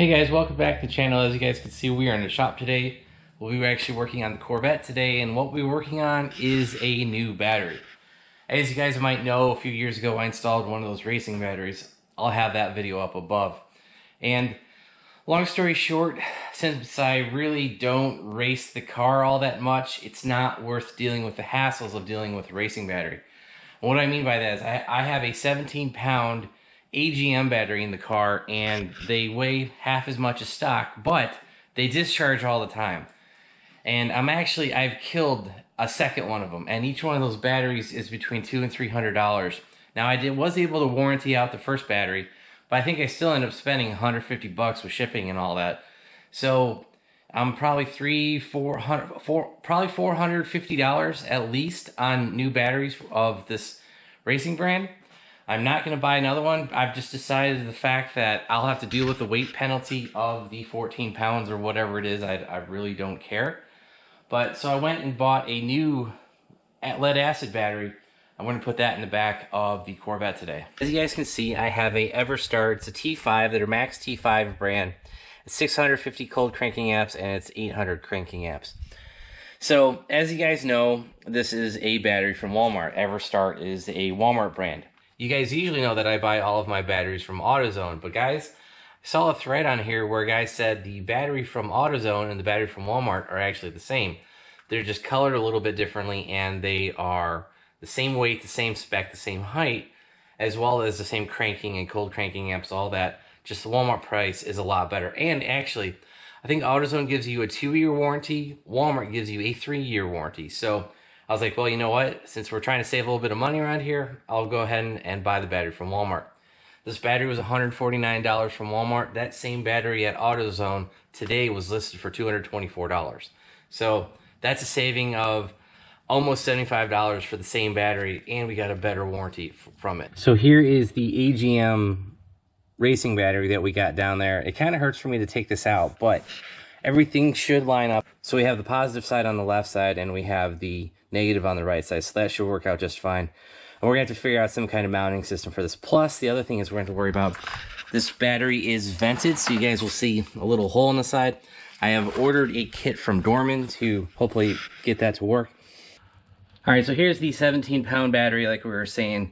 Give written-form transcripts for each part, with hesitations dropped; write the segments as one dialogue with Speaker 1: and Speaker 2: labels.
Speaker 1: Hey guys, welcome back to the channel. As you guys can see, we are in the shop today. We were actually working on the Corvette today, and what we're working on is a new battery. As you guys might know, a few years ago I installed one of those racing batteries. I'll have that video up above. And long story short, since I really don't race the car all that much, it's not worth dealing with the hassles of dealing with a racing battery. And what I mean by that is I have a 17-pound AGM battery in the car, and they weigh half as much as stock, but they discharge all the time. And I've killed a second one of them, and each one of those batteries is between $200 and $300. Now I was able to warranty out the first battery, but I think I still end up spending $150 with shipping and all that. So I'm probably $450 at least on new batteries of this racing brand. I'm not going to buy another one. I've just decided the fact that I'll have to deal with the weight penalty of the 14 pounds or whatever it is. I really don't care. But so I went and bought a new lead acid battery. I'm going to put that in the back of the Corvette today. As you guys can see, I have a Everstar. It's a T5, that are Max T5 brand. It's 650 cold cranking amps and it's 800 cranking amps. So as you guys know, this is a battery from Walmart. Everstar is a Walmart brand. You guys usually know that I buy all of my batteries from AutoZone, but guys, I saw a thread on here where guys said the battery from AutoZone and the battery from Walmart are actually the same. They're just colored a little bit differently, and they are the same weight, the same spec, the same height, as well as the same cranking and cold cranking amps, all that. Just the Walmart price is a lot better. And actually, I think AutoZone gives you a 2-year warranty. Walmart gives you a 3-year warranty. So I was like, well, you know what? Since we're trying to save a little bit of money around here, I'll go ahead and buy the battery from Walmart. This battery was $149 from Walmart. That same battery at AutoZone today was listed for $224. So that's a saving of almost $75 for the same battery, and we got a better warranty from it. So here is the AGM racing battery that we got down there. It kind of hurts for me to take this out, but everything should line up. So we have the positive side on the left side, and we have the negative on the right side, so that should work out just fine. And we're gonna have to figure out some kind of mounting system for this. Plus, the other thing is we're going to worry about, this battery is vented, so you guys will see a little hole in the side. I have ordered a kit from Dorman to hopefully get that to work. All right, so here's the 17-pound battery, like we were saying.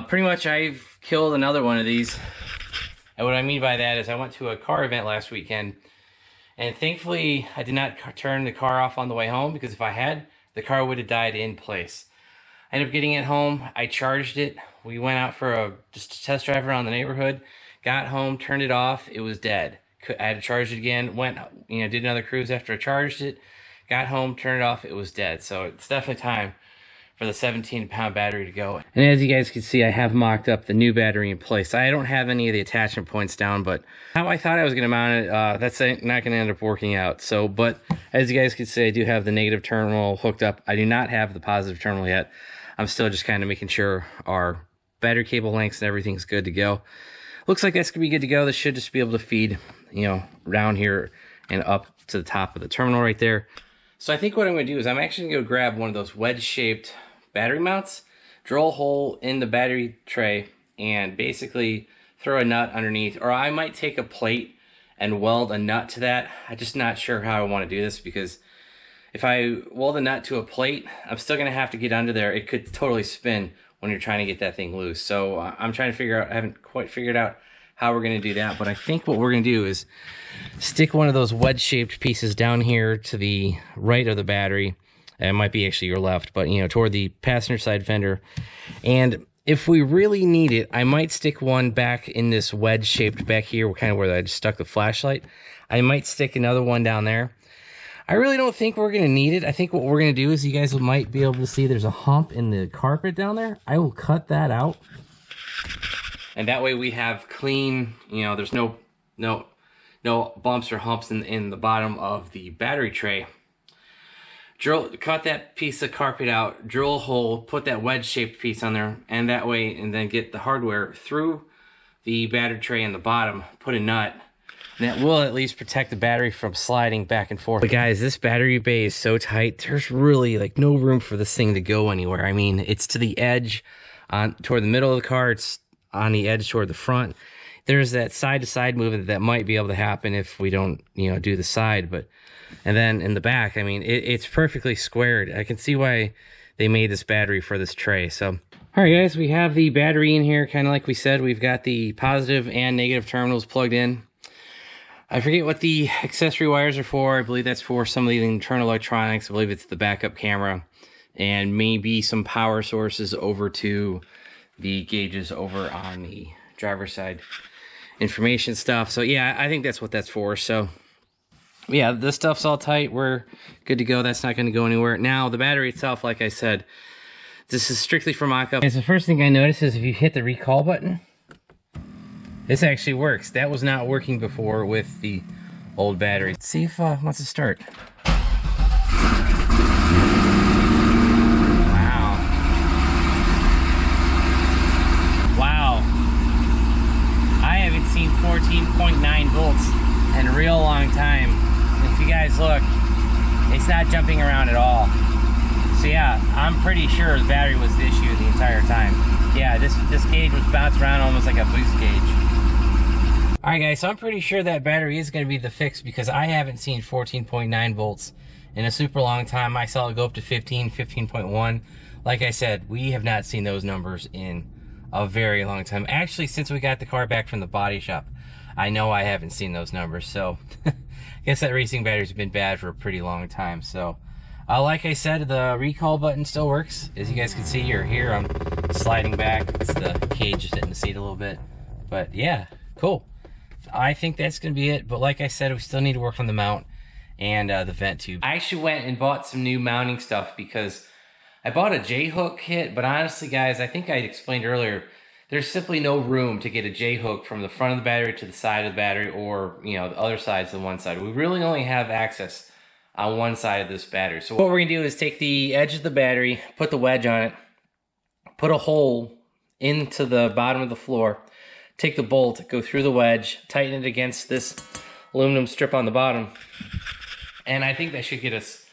Speaker 1: Pretty much I've killed another one of these. And what I mean by that is I went to a car event last weekend, and thankfully I did not turn the car off on the way home, because if I had, the car would have died in place. I ended up getting it home. I charged it. We went out for just a test drive around the neighborhood. Got home, turned it off. It was dead. I had to charge it again. Went, did another cruise after I charged it. Got home, turned it off. It was dead. So it's definitely time for the 17-pound battery to go. And as you guys can see, I have mocked up the new battery in place. I don't have any of the attachment points down, but how I thought I was going to mount it, that's not going to end up working out. So, but as you guys can see, I do have the negative terminal hooked up. I do not have the positive terminal yet. I'm still just kind of making sure our battery cable lengths and everything's good to go. Looks like that's going to be good to go. This should just be able to feed, down here and up to the top of the terminal right there. So I think what I'm going to do is I'm actually going to go grab one of those wedge-shaped battery mounts, drill a hole in the battery tray, and basically throw a nut underneath. Or I might take a plate and weld a nut to that. I'm just not sure how I want to do this, because if I weld a nut to a plate, I'm still going to have to get under there. It could totally spin when you're trying to get that thing loose. So I'm trying to figure out, I haven't quite figured out how we're going to do that, but I think what we're going to do is stick one of those wedge-shaped pieces down here to the right of the battery. It might be actually your left, but toward the passenger side fender. And if we really need it, I might stick one back in this wedge-shaped back here, kind of where I just stuck the flashlight. I might stick another one down there. I really don't think we're going to need it. I think what we're going to do is, you guys might be able to see there's a hump in the carpet down there. I will cut that out. And that way we have clean, there's no bumps or humps in the bottom of the battery tray. Cut that piece of carpet out, drill a hole, put that wedge-shaped piece on there, and that way, and then get the hardware through the battery tray in the bottom, put a nut, and that will at least protect the battery from sliding back and forth. But guys, this battery bay is so tight, there's really no room for this thing to go anywhere. I mean, it's to the edge, toward the middle of the car, it's on the edge toward the front. there's that side-to-side movement that might be able to happen if we don't, you know, do the side. But and then in the back, I mean, it's perfectly squared. I can see why they made this battery for this tray. So, all right, guys, we have the battery in here, kind of like we said. We've got the positive and negative terminals plugged in. I forget what the accessory wires are for. I believe that's for some of the internal electronics. I believe it's the backup camera and maybe some power sources over to the gauges over on the driver's side information stuff. So yeah, I think that's what that's for. So yeah, this stuff's all tight. We're good to go. That's not going to go anywhere. Now, the battery itself, like I said, this is strictly for mock-up. The first thing I noticed is if you hit the recall button, this actually works. That was not working before with the old battery. Let's see if it wants to start. Wow. Wow. I haven't seen 14.9 volts in a real long time. If you guys look, it's not jumping around at all. So yeah, I'm pretty sure the battery was the issue the entire time. Yeah, this gauge was bouncing around almost like a boost gauge. Alright guys, so I'm pretty sure that battery is going to be the fix because I haven't seen 14.9 volts in a super long time. I saw it go up to 15, 15.1. Like I said, we have not seen those numbers in a very long time. Actually, since we got the car back from the body shop, I know I haven't seen those numbers. So, I guess that racing battery's been bad for a pretty long time. So, like I said, the recall button still works. As you guys can see, here I'm sliding back. It's the cage just hitting the seat a little bit. But yeah, cool. I think that's going to be it, but like I said, we still need to work on the mount and the vent tube. I actually went and bought some new mounting stuff because I bought a J-hook kit, but honestly, guys, I think I explained earlier, there's simply no room to get a J-hook from the front of the battery to the side of the battery or, you know, the other side to the one side. We really only have access on one side of this battery. So what we're going to do is take the edge of the battery, put the wedge on it, put a hole into the bottom of the floor, take the bolt, go through the wedge, tighten it against this aluminum strip on the bottom, and I think that should get us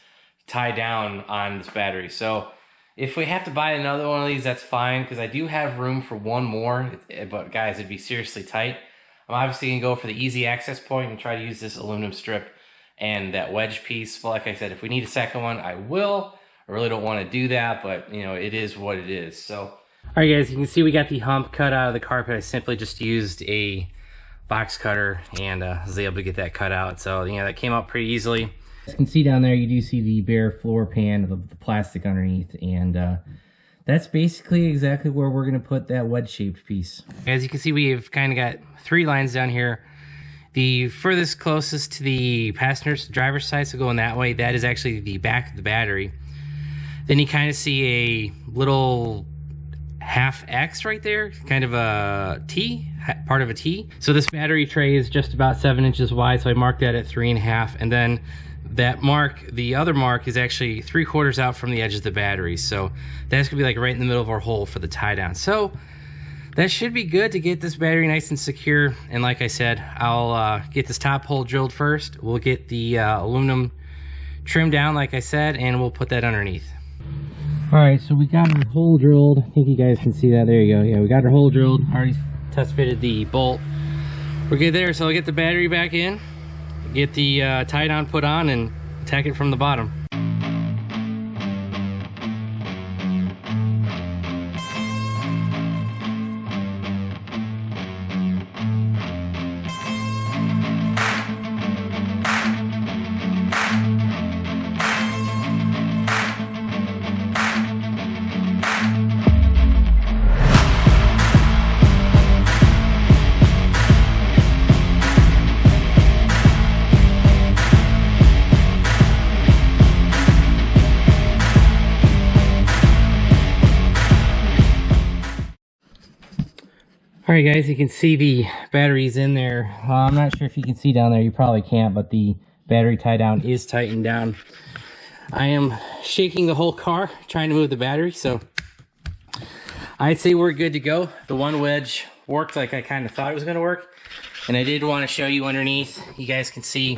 Speaker 1: tied down on this battery. So if we have to buy another one of these, that's fine, because I do have room for one more, but guys, it'd be seriously tight. I'm obviously going to go for the easy access point and try to use this aluminum strip and that wedge piece. But like I said, if we need a second one, I will. I really don't want to do that, but you know, it is what it is. So alright guys, you can see we got the hump cut out of the carpet. I simply just used a box cutter and was able to get that cut out. So, you know, that came out pretty easily. As you can see down there, you do see the bare floor pan of the plastic underneath. And that's basically exactly where we're going to put that wedge-shaped piece. As you can see, we've kind of got 3 lines down here. The furthest closest to the passenger's driver's side, so going that way, that is actually the back of the battery. Then you kind of see a little half X right there, kind of a T, part of a T. So this battery tray is just about 7 inches wide, so I marked that at 3.5, and then that mark, the other mark, is actually 3/4 out from the edge of the battery. So that's gonna be like right in the middle of our hole for the tie down. So that should be good to get this battery nice and secure. And like I said, I'll get this top hole drilled first. We'll get the aluminum trimmed down, like I said, and we'll put that underneath. All right, so we got our hole drilled. I think you guys can see that. There you go. Yeah, we got our hole drilled. Already test fitted the bolt. We're good there. So I'll get the battery back in, get the tie down put on, and attack it from the bottom. Alright guys, you can see the battery's in there. I'm not sure if you can see down there, you probably can't, but the battery tie down is tightened down. I am shaking the whole car trying to move the battery, so I'd say we're good to go. The one wedge worked like I kind of thought it was going to work, and I did want to show you underneath. You guys can see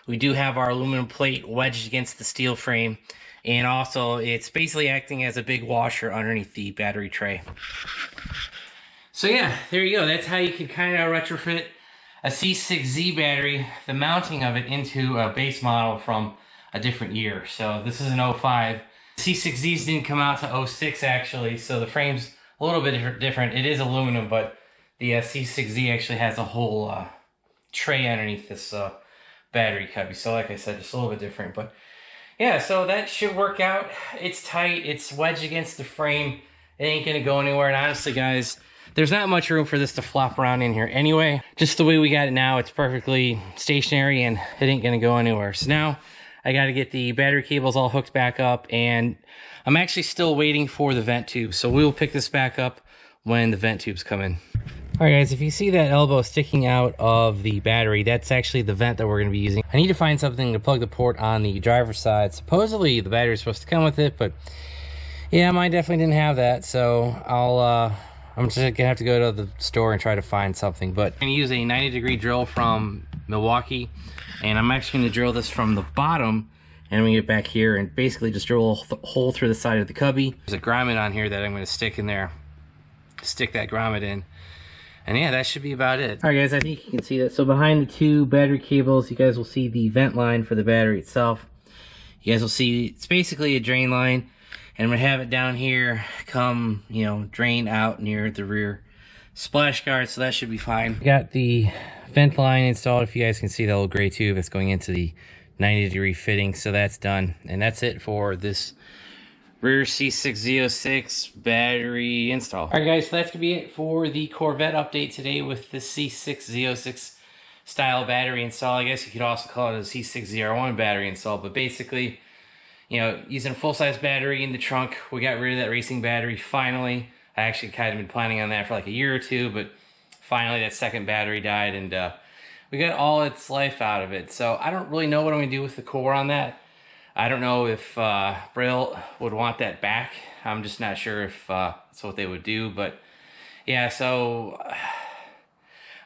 Speaker 1: we do have our aluminum plate wedged against the steel frame, and also it's basically acting as a big washer underneath the battery tray. So yeah, there you go. That's how you can kind of retrofit a C6Z battery, the mounting of it into a base model from a different year. So this is an 05. C6Zs didn't come out to 06 actually, so the frame's a little bit different. It is aluminum, but the C6Z actually has a whole tray underneath this battery cubby. So like I said, just a little bit different. But yeah, so that should work out. It's tight, it's wedged against the frame. It ain't gonna go anywhere. And honestly, guys, there's not much room for this to flop around in here anyway. Just the way we got it now, it's perfectly stationary and it ain't gonna go anywhere. So now I gotta get the battery cables all hooked back up, and I'm actually still waiting for the vent tube. So we will pick this back up when the vent tubes come in. All right, guys, if you see that elbow sticking out of the battery, that's actually the vent that we're gonna be using. I need to find something to plug the port on the driver's side. Supposedly the battery is supposed to come with it, but yeah, mine definitely didn't have that. So I'm just gonna have to go to the store and try to find something. But I'm gonna use a 90-degree drill from Milwaukee, and I'm actually gonna drill this from the bottom, and I'm gonna get back here and basically just drill a hole through the side of the cubby. There's a grommet on here that I'm gonna stick in there, stick that grommet in. And yeah, that should be about it. All right, guys, I think you can see that. So behind the two battery cables, you guys will see the vent line for the battery itself. You guys will see it's basically a drain line, and I'm gonna have it down here come, you know, drain out near the rear splash guard, so that should be fine. Got the vent line installed. If you guys can see that little gray tube that's going into the 90-degree fitting, so that's done. And that's it for this rear C6Z06 battery install. All right, guys, so that's gonna be it for the Corvette update today with the C6Z06 style battery install. I guess you could also call it a C6ZR1 battery install, but basically, you know, using a full-size battery in the trunk. We got rid of that racing battery finally. I actually kind of been planning on that for like a year or two, but finally that second battery died, and we got all its life out of it. So I don't really know what I'm gonna do with the core on that. I don't know if Braille would want that back. I'm just not sure if that's what they would do, but yeah, so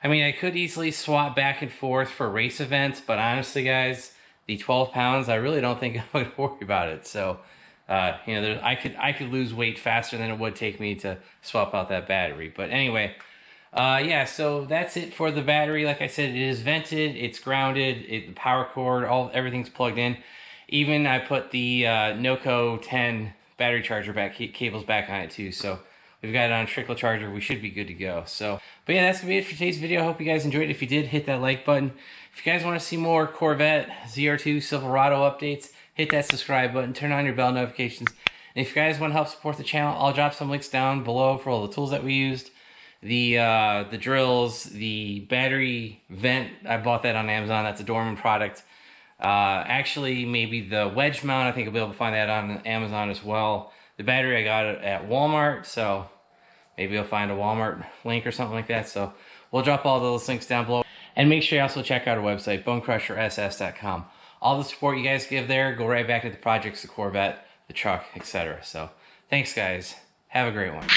Speaker 1: I mean, I could easily swap back and forth for race events, but honestly, guys, the 12 pounds, I really don't think I'm going to worry about it. So, you know, I could lose weight faster than it would take me to swap out that battery. But anyway, yeah, so that's it for the battery. Like I said, it is vented, it's grounded, the power cord, everything's plugged in. Even I put the Noco 10 battery charger cables back on it too. So we've got it on a trickle charger. We should be good to go. So, but yeah, that's gonna be it for today's video. I hope you guys enjoyed it. If you did, hit that like button. If you guys want to see more Corvette ZR2 Silverado updates, hit that subscribe button, turn on your bell notifications. And if you guys want to help support the channel, I'll drop some links down below for all the tools that we used. The drills, the battery vent, I bought that on Amazon. That's a Dorman product. Actually, maybe the wedge mount, I think I'll be able to find that on Amazon as well. The battery, I got it at Walmart, so maybe I'll find a Walmart link or something like that. So we'll drop all those links down below. And make sure you also check out our website, BonecrrusherSS.com. All the support you guys give there, go right back into the projects, the Corvette, the truck, etc. So thanks, guys. Have a great one.